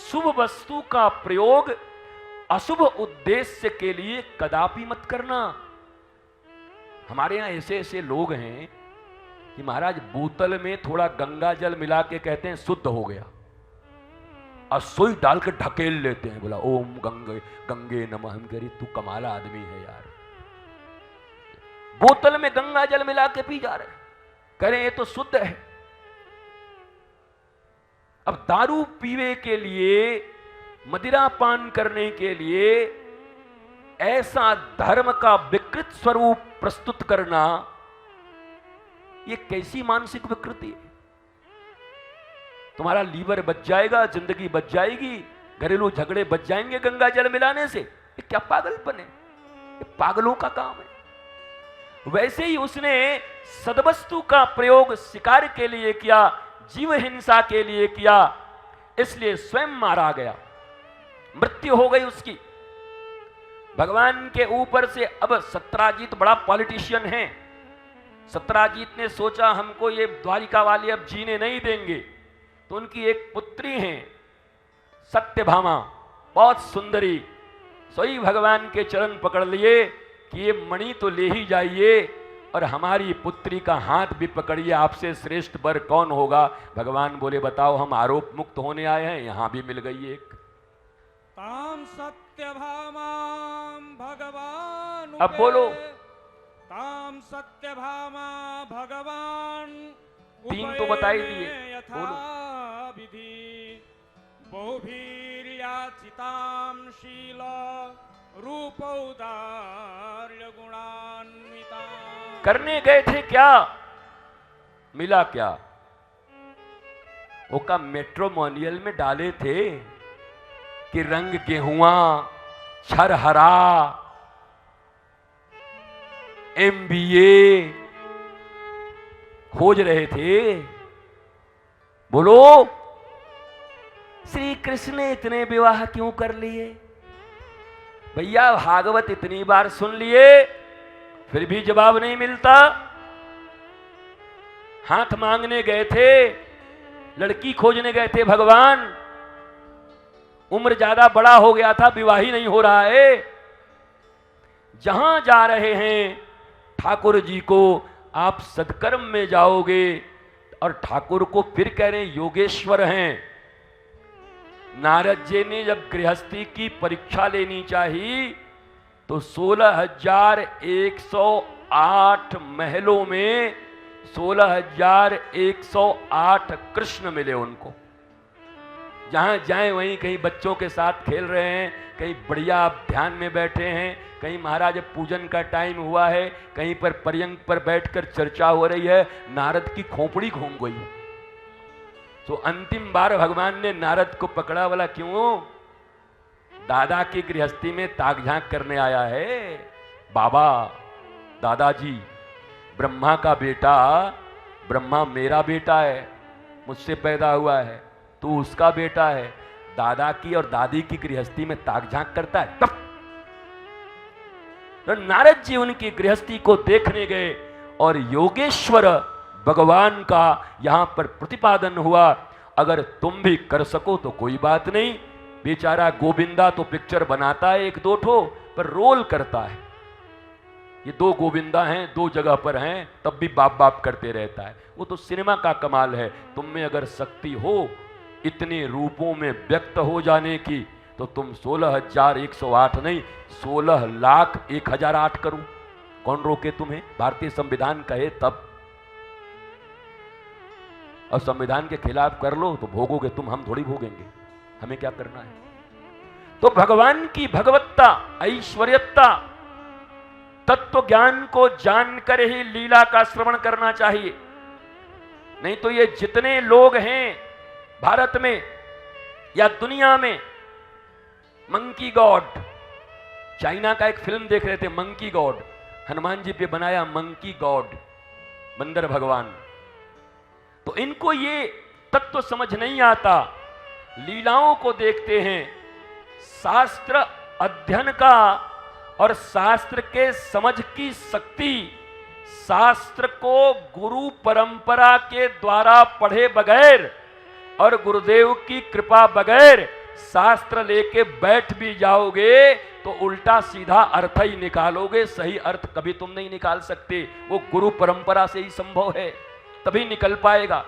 शुभ वस्तु का प्रयोग अशुभ उद्देश्य के लिए कदापि मत करना। हमारे यहां ऐसे ऐसे लोग हैं कि महाराज बोतल में थोड़ा गंगा जल मिला के कहते हैं शुद्ध हो गया, और सुई डाल के ढकेल लेते हैं, बोला ओम गंगे गंगे नमः। हम कह रही तू कमाला आदमी है यार, बोतल में गंगा जल मिला के पी जा रहे, कह रहे ये तो शुद्ध है। अब दारू पीने के लिए, मदिरा पान करने के लिए ऐसा धर्म का विकृत स्वरूप प्रस्तुत करना, ये कैसी मानसिक विकृति है? तुम्हारा लीवर बच जाएगा, जिंदगी बच जाएगी, घरेलू झगड़े बच जाएंगे गंगा जल मिलाने से। ये क्या पागलपन है? ये पागलों का काम है। वैसे ही उसने सद्वस्तु का प्रयोग शिकार के लिए किया, जीव हिंसा के लिए किया, इसलिए स्वयं मारा गया, मृत्यु हो गई उसकी। भगवान के ऊपर से अब सत्राजीत बड़ा पॉलिटिशियन है। सत्राजीत ने सोचा हमको ये द्वारिका वाले अब जीने नहीं देंगे, तो उनकी एक पुत्री है सत्यभामा, बहुत सुंदरी, सोई भगवान के चरण पकड़ लिए कि ये मणि तो ले ही जाइए और हमारी पुत्री का हाथ भी पकड़िए, आपसे श्रेष्ठ वर कौन होगा? भगवान बोले बताओ, हम आरोप मुक्त होने आए हैं, यहां भी मिल गई एक। ताम सत्यभामां भगवान, अब बोलो, ताम सत्यभामा भगवान तीन तो बता ही दिए, बोलो। विधि बहुभिर्याचितां शील रूपौदार्य गुणान्विता। करने गए थे क्या, मिला क्या? वो का मैट्रिमोनियल में डाले थे कि रंग गेहुआ, छर हरा, MBA खोज रहे थे। बोलो, श्री कृष्ण ने इतने विवाह क्यों कर लिए? भैया भागवत इतनी बार सुन लिए, फिर भी जवाब नहीं मिलता। हाथ मांगने गए थे, लड़की खोजने गए थे भगवान, उम्र ज्यादा बड़ा हो गया था, विवाह ही नहीं हो रहा है। जहां जा रहे हैं ठाकुर जी को आप सत्कर्म में जाओगे, और ठाकुर को फिर कह रहे हैं योगेश्वर हैं। नारद जी ने जब गृहस्थी की परीक्षा लेनी चाहिए तो 16,108 महलों में 16,108 कृष्ण मिले उनको। जहां जाएं वहीं कहीं बच्चों के साथ खेल रहे हैं, कहीं बढ़िया आप ध्यान में बैठे हैं, कहीं महाराज पूजन का टाइम हुआ है, कहीं पर पर्यंक पर बैठकर चर्चा हो रही है, नारद की खोपड़ी घूम गई। तो अंतिम बार भगवान ने नारद को पकड़ा, वाला क्यों? दादा की गृहस्थी में ताक झांक करने आया है। बाबा, दादाजी, ब्रह्मा का बेटा, ब्रह्मा मेरा बेटा है, मुझसे पैदा हुआ है, तू उसका बेटा है, दादा की और दादी की गृहस्थी में ताक झांक करता है। तब तो नारद जी उनकी गृहस्थी को देखने गए और योगेश्वर भगवान का यहां पर प्रतिपादन हुआ। अगर तुम भी कर सको तो कोई बात नहीं। बेचारा गोविंदा तो पिक्चर बनाता है एक दो ठो, पर रोल करता है। ये दो गोविंदा हैं, दो जगह पर हैं, तब भी बाप बाप करते रहता है। वो तो सिनेमा का कमाल है। तुम में अगर शक्ति हो इतने रूपों में व्यक्त हो जाने की, तो तुम 16,108 नहीं, 16,01,008 करो। कौन रोके तुम्हें? भारतीय संविधान कहे तब। और संविधान के खिलाफ कर लो तो भोगोगे तुम, हम थोड़ी भोगेंगे। हमें क्या करना है? तो भगवान की भगवत्ता, ऐश्वर्यता, तत्व ज्ञान को जानकर ही लीला का श्रवण करना चाहिए। नहीं तो ये जितने लोग हैं भारत में या दुनिया में, मंकी गॉड, चाइना का एक फिल्म देख रहे थे मंकी गॉड, हनुमान जी पे बनाया मंकी गॉड, बंदर भगवान। तो इनको ये तत्व समझ नहीं आता। लीलाओं को देखते हैं, शास्त्र अध्ययन का और शास्त्र के समझ की शक्ति, शास्त्र को गुरु परंपरा के द्वारा पढ़े बगैर और गुरुदेव की कृपा बगैर शास्त्र लेके बैठ भी जाओगे तो उल्टा सीधा अर्थ ही निकालोगे, सही अर्थ कभी तुम नहीं निकाल सकते। वो गुरु परंपरा से ही संभव है, तभी निकल पाएगा।